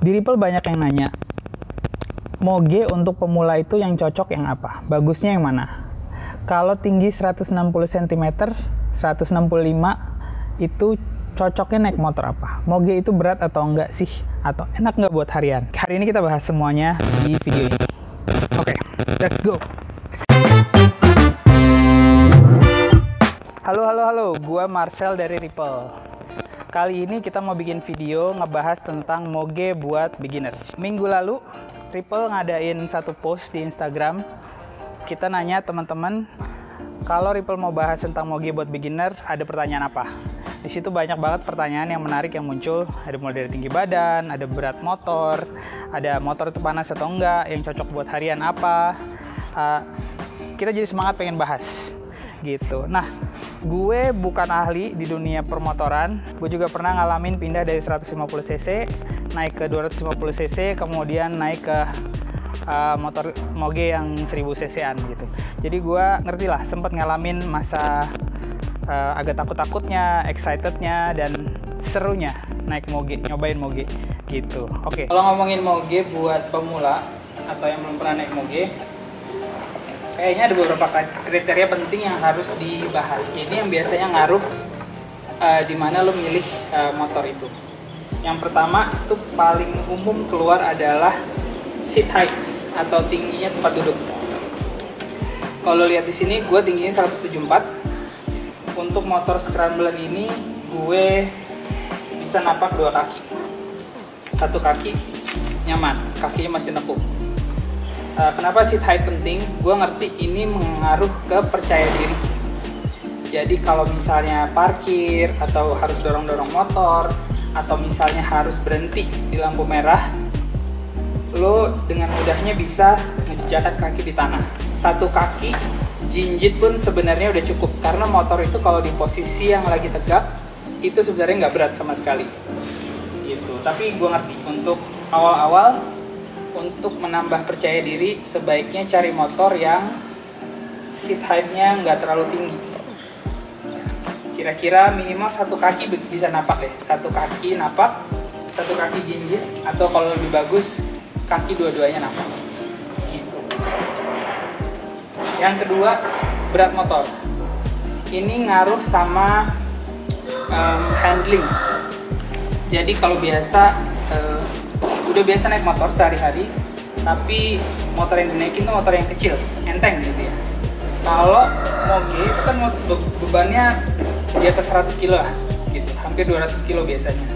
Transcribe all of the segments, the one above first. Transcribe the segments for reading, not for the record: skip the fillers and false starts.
Di Ripple banyak yang nanya, moge untuk pemula itu yang cocok yang apa? Bagusnya yang mana? Kalau tinggi 160 cm, 165 itu cocoknya naik motor apa? Moge itu berat atau enggak sih? Atau enak nggak buat harian? Hari ini kita bahas semuanya di video ini. Oke, let's go! Halo, gua Marcel dari Ripple. Kali ini kita mau bikin video ngebahas tentang moge buat beginner. Minggu lalu, Ripple ngadain satu post di Instagram. Kita nanya teman-teman, kalau Ripple mau bahas tentang moge buat beginner, ada pertanyaan apa? Di situ banyak banget pertanyaan yang menarik yang muncul. Ada mulai dari tinggi badan, ada berat motor, ada motor itu panas atau enggak, yang cocok buat harian apa. Kita jadi semangat pengen bahas gitu. Nah, gue bukan ahli di dunia permotoran. Gue juga pernah ngalamin pindah dari 150 cc naik ke 250 cc, kemudian naik ke motor moge yang 1000 cc-an gitu. Jadi gue ngerti lah, sempat ngalamin masa agak takut-takutnya, excitednya, dan serunya naik moge, nyobain moge gitu. Oke. Kalau ngomongin moge buat pemula atau yang belum pernah naik moge, kayaknya ada beberapa kriteria penting yang harus dibahas. Ini yang biasanya ngaruh di mana lo milih motor itu. Yang pertama itu paling umum keluar adalah seat height atau tingginya tempat duduk. Kalau lihat di sini, gue tingginya 174. Untuk motor scrambler ini, gue bisa napak dua kaki. Satu kaki nyaman, kakinya masih nekuk. Kenapa seat height penting? Gue ngerti ini mengaruh ke percaya diri. Jadi kalau misalnya parkir atau harus dorong-dorong motor, atau misalnya harus berhenti di lampu merah, lo dengan mudahnya bisa ngejakat kaki di tanah. Satu kaki jinjit pun sebenarnya udah cukup, karena motor itu kalau di posisi yang lagi tegak itu sebenarnya nggak berat sama sekali gitu. Tapi gue ngerti untuk awal-awal, untuk menambah percaya diri, sebaiknya cari motor yang seat height-nya nggak terlalu tinggi. Kira-kira minimal satu kaki bisa napak deh. Satu kaki napak, satu kaki jinjit, atau kalau lebih bagus, kaki dua-duanya napak. Gitu. Yang kedua, berat motor. Ini ngaruh sama handling. Jadi kalau biasa, udah biasa naik motor sehari-hari, tapi motor yang dinaikin tuh motor yang kecil, enteng gitu ya. Kalau moge itu kan bebannya di atas 100 kilo lah, gitu, hampir 200 kilo biasanya.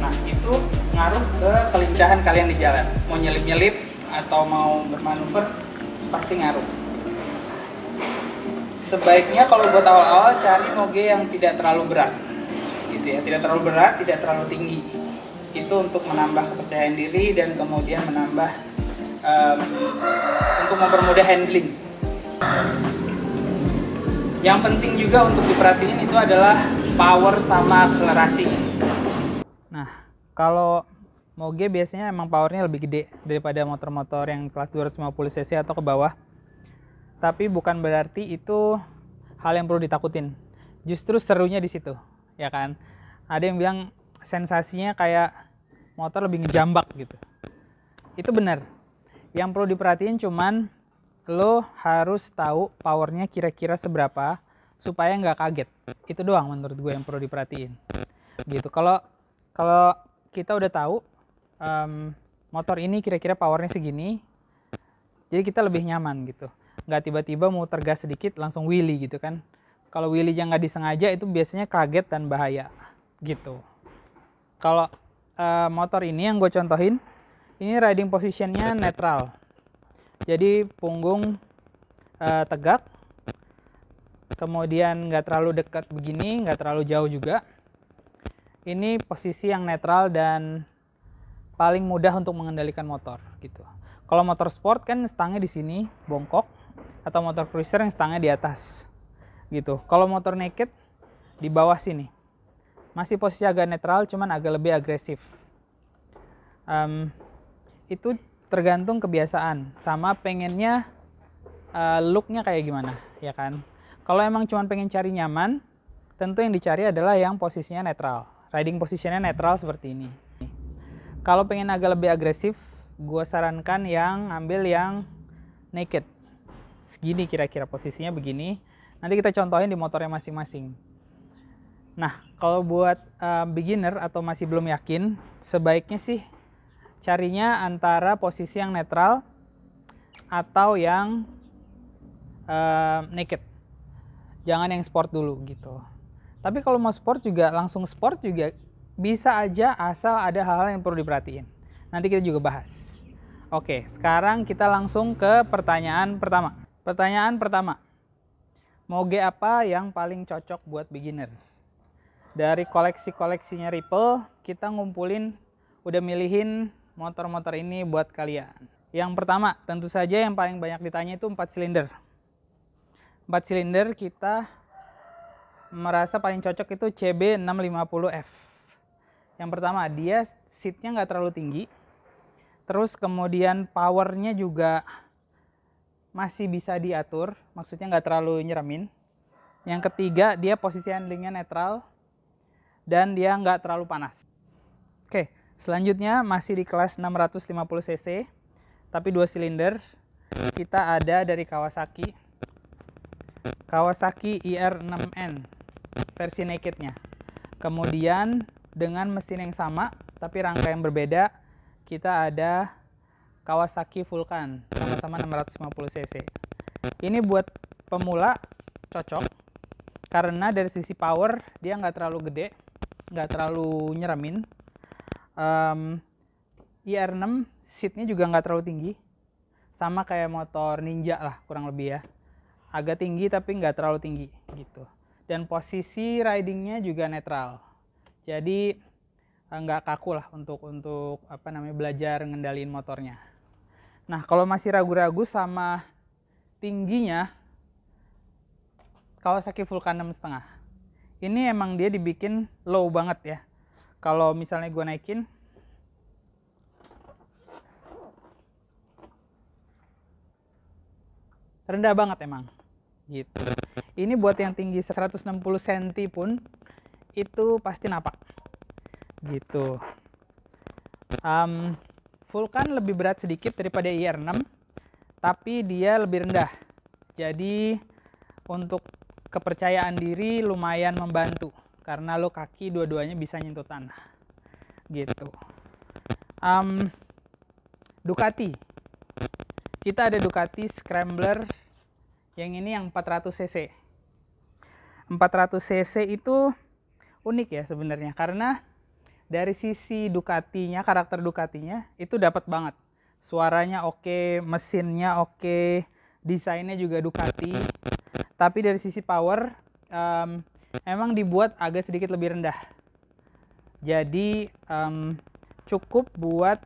Nah, itu ngaruh ke kelincahan kalian di jalan. Mau nyelip-nyelip atau mau bermanuver, pasti ngaruh. Sebaiknya kalau buat awal-awal cari moge yang tidak terlalu berat, gitu ya, tidak terlalu berat, tidak terlalu tinggi. Itu untuk menambah kepercayaan diri dan kemudian menambah untuk mempermudah handling. Yang penting juga untuk diperhatiin itu adalah power sama akselerasi. Nah, kalau moge biasanya emang powernya lebih gede daripada motor-motor yang kelas 250 cc atau ke bawah. Tapi bukan berarti itu hal yang perlu ditakutin. Justru serunya di situ, ya kan? Ada yang bilang sensasinya kayak motor lebih ngejambak gitu. Itu benar. Yang perlu diperhatiin cuman lo harus tahu powernya kira-kira seberapa supaya nggak kaget. Itu doang menurut gue yang perlu diperhatiin. Gitu. Kalau kita udah tahu motor ini kira-kira powernya segini, jadi kita lebih nyaman gitu. Nggak tiba-tiba muter gas sedikit langsung wheelie gitu kan. Kalau wheelie yang nggak disengaja itu biasanya kaget dan bahaya gitu. Kalau motor ini yang gue contohin, ini riding positionnya netral. Jadi punggung tegak, kemudian nggak terlalu dekat begini, nggak terlalu jauh juga. Ini posisi yang netral dan paling mudah untuk mengendalikan motor gitu. Kalau motor sport kan stangnya di sini bongkok, atau motor cruiser yang stangnya di atas gitu. Kalau motor naked di bawah sini masih posisi agak netral, cuman agak lebih agresif. Itu tergantung kebiasaan sama pengennya looknya kayak gimana, ya kan? Kalau emang cuman pengen cari nyaman, tentu yang dicari adalah yang posisinya netral. Riding positionnya netral seperti ini. Kalau pengen agak lebih agresif, gue sarankan yang ambil yang naked. Segini kira-kira posisinya begini. Nanti kita contohin di motornya masing-masing. Nah, kalau buat beginner atau masih belum yakin, sebaiknya sih carinya antara posisi yang netral atau yang naked. Jangan yang sport dulu gitu. Tapi kalau mau sport juga, langsung sport juga bisa aja, asal ada hal-hal yang perlu diperhatiin. Nanti kita juga bahas. Oke, sekarang kita langsung ke pertanyaan pertama. Pertanyaan pertama, moge apa yang paling cocok buat beginner? Dari koleksi-koleksinya Ripple, kita ngumpulin, udah milihin motor-motor ini buat kalian. Yang pertama, tentu saja yang paling banyak ditanya itu 4 silinder. 4 silinder kita merasa paling cocok itu CB650F. Yang pertama, dia seatnya nggak terlalu tinggi. Terus kemudian powernya juga masih bisa diatur, maksudnya nggak terlalu nyeremin. Yang ketiga, dia posisi handlingnya netral dan dia nggak terlalu panas. Oke, selanjutnya masih di kelas 650 cc, tapi 2 silinder. Kita ada dari Kawasaki IR6N versi nakednya. Kemudian dengan mesin yang sama tapi rangka yang berbeda, kita ada Kawasaki Vulcan, sama-sama 650 cc. Ini buat pemula cocok karena dari sisi power dia nggak terlalu gede, nggak terlalu nyeremin. IR6 seatnya juga nggak terlalu tinggi, sama kayak motor Ninja lah kurang lebih ya. Agak tinggi tapi nggak terlalu tinggi gitu. Dan posisi ridingnya juga netral. Jadi nggak kaku lah untuk belajar ngendaliin motornya. Nah, kalau masih ragu-ragu sama tingginya, Kawasaki Vulcan 6,5. Ini emang dia dibikin low banget ya. Kalau misalnya gue naikin, rendah banget emang gitu. Ini buat yang tinggi 160 cm pun itu pasti napak gitu. Vulcan lebih berat sedikit daripada IR6, tapi dia lebih rendah. Jadi untuk kepercayaan diri lumayan membantu karena lo kaki dua-duanya bisa nyentuh tanah gitu. Ducati, kita ada Ducati Scrambler yang ini yang 400 cc. 400 cc itu unik ya sebenarnya, karena dari sisi Ducatinya, karakter Ducatinya itu dapat banget. Suaranya oke, mesinnya oke, desainnya juga Ducati. Tapi dari sisi power emang dibuat agak sedikit lebih rendah. Jadi cukup buat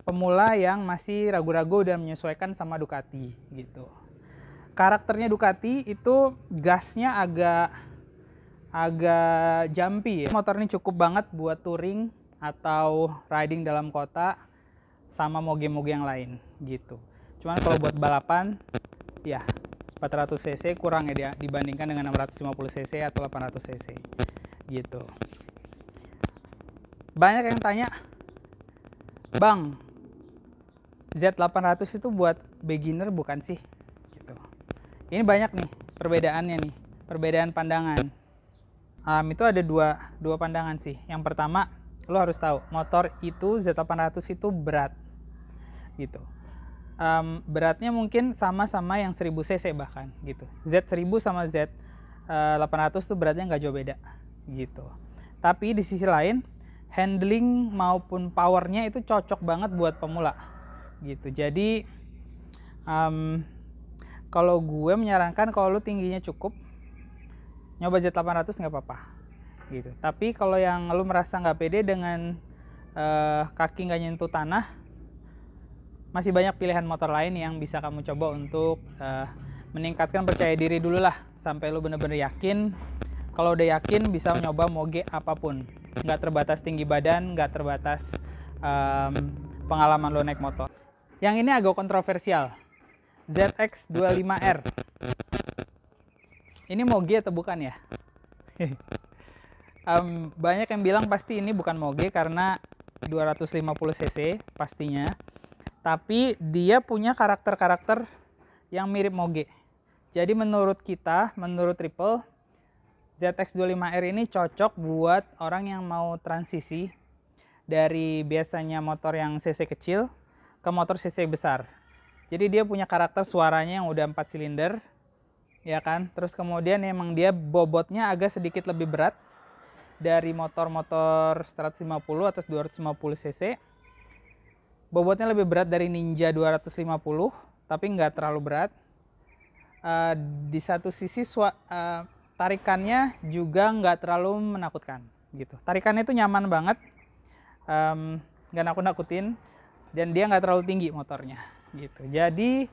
pemula yang masih ragu-ragu dan menyesuaikan sama Ducati gitu. Karakternya Ducati itu gasnya agak jumpy ya. Motor ini cukup banget buat touring atau riding dalam kota sama moge-moge yang lain gitu. Cuman kalau buat balapan ya 400 cc kurang ya dia dibandingkan dengan 650 cc atau 800 cc gitu. Banyak yang tanya, "Bang, Z800 itu buat beginner bukan sih?" Gitu. Ini banyak nih perbedaannya nih, perbedaan pandangan. Itu ada dua pandangan sih. Yang pertama, lo harus tahu motor itu Z800 itu berat gitu. Beratnya mungkin sama-sama yang 1000 cc bahkan gitu. Z1000 sama Z800 tuh beratnya nggak jauh beda gitu. Tapi di sisi lain, handling maupun powernya itu cocok banget buat pemula gitu. Jadi kalau gue menyarankan kalau lu tingginya cukup, nyoba Z800 nggak apa-apa gitu. Tapi kalau yang lu merasa nggak pede dengan kaki nggak nyentuh tanah, masih banyak pilihan motor lain yang bisa kamu coba untuk meningkatkan percaya diri dulu lah sampai lu bener-bener yakin. Kalau udah yakin bisa nyoba moge apapun, nggak terbatas tinggi badan, nggak terbatas pengalaman lo naik motor. Yang ini agak kontroversial, ZX25R. Ini moge atau bukan ya? Banyak yang bilang pasti ini bukan moge karena 250 cc pastinya. Tapi dia punya karakter-karakter yang mirip Moge. Jadi menurut kita, menurut Ripple, ZX25R ini cocok buat orang yang mau transisi dari biasanya motor yang cc kecil ke motor cc besar. Jadi dia punya karakter suaranya yang udah 4 silinder, ya kan? Terus kemudian emang dia bobotnya agak sedikit lebih berat dari motor-motor 150 atau 250 cc. Bobotnya lebih berat dari Ninja 250, tapi nggak terlalu berat. Di satu sisi tarikannya juga nggak terlalu menakutkan gitu. Tarikannya itu nyaman banget, nggak nakut-nakutin, dan dia nggak terlalu tinggi motornya gitu. Jadi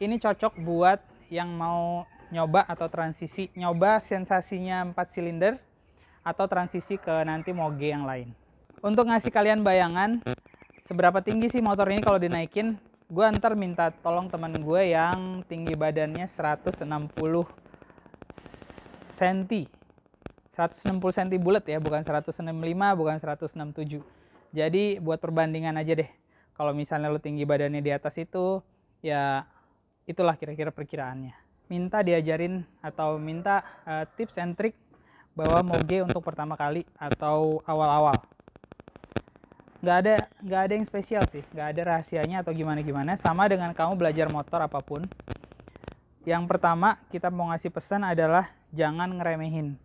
ini cocok buat yang mau nyoba atau transisi, nyoba sensasinya 4 silinder atau transisi ke nanti Moge yang lain. Untuk ngasih kalian bayangan seberapa tinggi sih motor ini kalau dinaikin, gue ntar minta tolong teman gue yang tinggi badannya 160 cm. 160 cm bulat ya, bukan 165, bukan 167. Jadi buat perbandingan aja deh. Kalau misalnya lo tinggi badannya di atas itu, ya itulah kira-kira perkiraannya. Minta diajarin atau minta tips and trick bawa Moge untuk pertama kali atau awal-awal. Nggak ada yang spesial sih, nggak ada rahasianya atau gimana-gimana. Sama dengan kamu belajar motor apapun. Yang pertama kita mau ngasih pesan adalah jangan ngeremehin.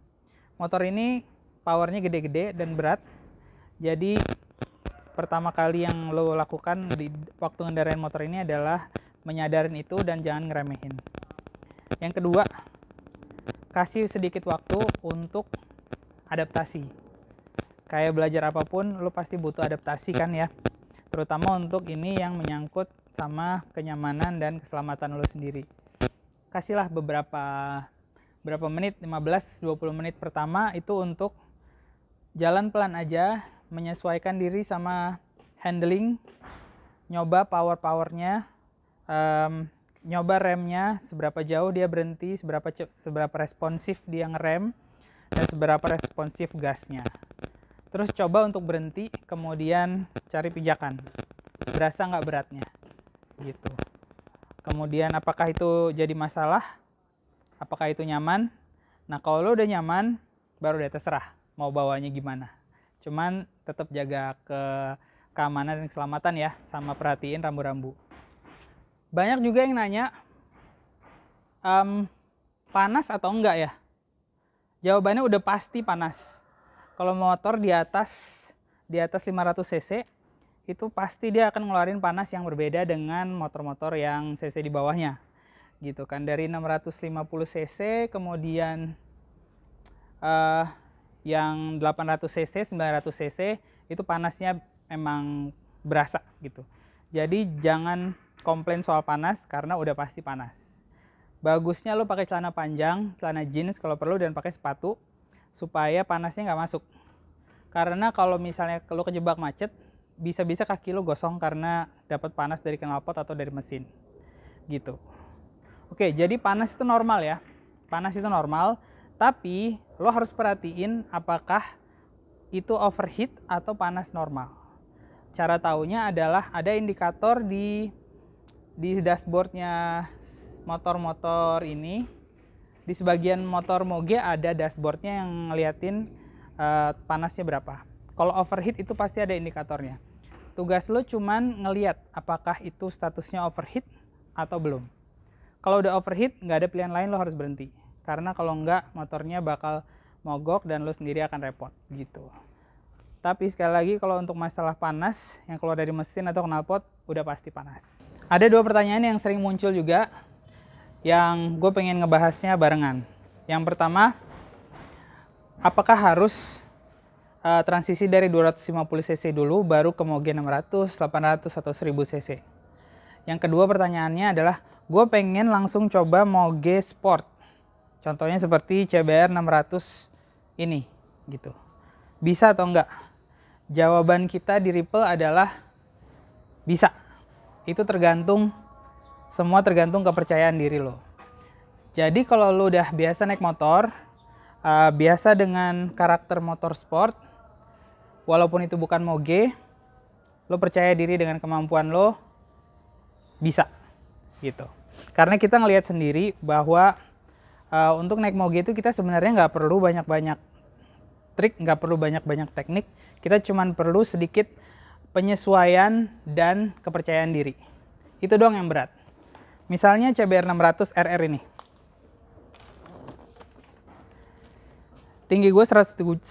Motor ini powernya gede-gede dan berat. Jadi pertama kali yang lo lakukan di waktu ngendarain motor ini adalah menyadarin itu dan jangan ngeremehin. Yang kedua, kasih sedikit waktu untuk adaptasi. Kayak belajar apapun, lo pasti butuh adaptasi kan ya. Terutama untuk ini yang menyangkut sama kenyamanan dan keselamatan lo sendiri. Kasihlah berapa menit, 15-20 menit pertama itu untuk jalan pelan aja, menyesuaikan diri sama handling, nyoba powernya, nyoba remnya, seberapa jauh dia berhenti, seberapa responsif dia ngerem, dan seberapa responsif gasnya. Terus coba untuk berhenti, kemudian cari pijakan. Berasa nggak beratnya? Gitu. Kemudian apakah itu jadi masalah? Apakah itu nyaman? Nah kalau lo udah nyaman, baru deh terserah mau bawanya gimana. Cuman tetap jaga keamanan dan keselamatan ya, sama perhatiin rambu-rambu. Banyak juga yang nanya, panas atau enggak ya? Jawabannya udah pasti panas. Kalau motor di atas 500 cc itu pasti dia akan ngeluarin panas yang berbeda dengan motor-motor yang cc di bawahnya. Gitu kan, dari 650 cc kemudian yang 800 cc, 900 cc itu panasnya emang berasa gitu. Jadi jangan komplain soal panas karena udah pasti panas. Bagusnya lo pakai celana panjang, celana jeans kalau perlu, dan pakai sepatu supaya panasnya nggak masuk. Karena kalau misalnya lo kejebak macet, bisa-bisa kaki lo gosong karena dapat panas dari knalpot atau dari mesin. Gitu. Oke, jadi panas itu normal ya. Panas itu normal, tapi lo harus perhatiin apakah itu overheat atau panas normal. Cara taunya adalah ada indikator di dashboardnya motor-motor ini. Di sebagian motor Moge ada dashboardnya yang ngeliatin panasnya berapa. Kalau overheat itu pasti ada indikatornya. Tugas lo cuman ngeliat apakah itu statusnya overheat atau belum. Kalau udah overheat, nggak ada pilihan lain, lo harus berhenti. Karena kalau nggak, motornya bakal mogok dan lo sendiri akan repot gitu. Tapi sekali lagi, kalau untuk masalah panas yang keluar dari mesin atau knalpot, udah pasti panas. Ada 2 pertanyaan yang sering muncul juga, yang gue pengen ngebahasnya barengan. Yang pertama, apakah harus transisi dari 250 cc dulu baru ke Moge 600, 800 atau 1000 cc? Yang kedua pertanyaannya adalah, gue pengen langsung coba Moge Sport. Contohnya seperti CBR 600 ini gitu. Bisa atau enggak? Jawaban kita di Ripple adalah bisa. Itu semua tergantung kepercayaan diri lo. Jadi kalau lo udah biasa naik motor, biasa dengan karakter motor sport, walaupun itu bukan Moge, lo percaya diri dengan kemampuan lo, bisa gitu. Karena kita ngelihat sendiri bahwa untuk naik moge itu kita sebenarnya nggak perlu banyak-banyak trik, nggak perlu banyak-banyak teknik, kita cuma perlu sedikit penyesuaian dan kepercayaan diri. Itu doang yang berat. Misalnya CBR 600 RR ini. Tinggi gue 174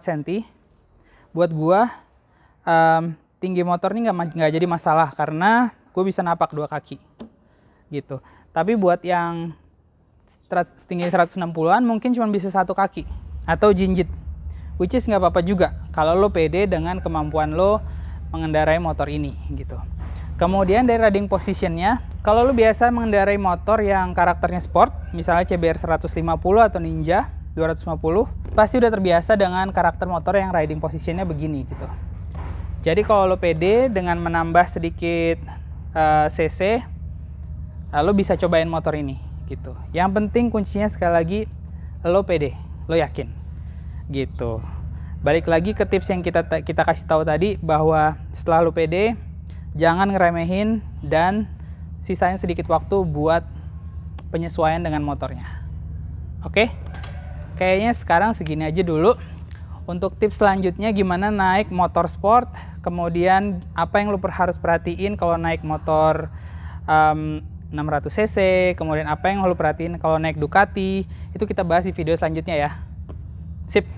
cm. Buat gue, tinggi motor ini nggak jadi masalah karena gue bisa napak 2 kaki. Gitu. Tapi buat yang tinggi 160-an mungkin cuma bisa 1 kaki atau jinjit. Which is nggak apa-apa juga kalau lo pede dengan kemampuan lo mengendarai motor ini gitu. Kemudian dari riding positionnya, kalau lo biasa mengendarai motor yang karakternya sport, misalnya CBR 150 atau Ninja 250, pasti udah terbiasa dengan karakter motor yang riding positionnya begini gitu. Jadi kalau lo pede dengan menambah sedikit cc, lo bisa cobain motor ini gitu. Yang penting kuncinya sekali lagi, lo pede, lo yakin gitu. Balik lagi ke tips yang kita kasih tahu tadi, bahwa setelah lo pede, jangan ngeremehin dan sisain sedikit waktu buat penyesuaian dengan motornya. Oke? Kayaknya sekarang segini aja dulu. Untuk tips selanjutnya gimana naik motor sport, kemudian apa yang lo harus perhatiin kalau naik motor 600 cc, kemudian apa yang lo perhatiin kalau naik Ducati, itu kita bahas di video selanjutnya ya. Sip.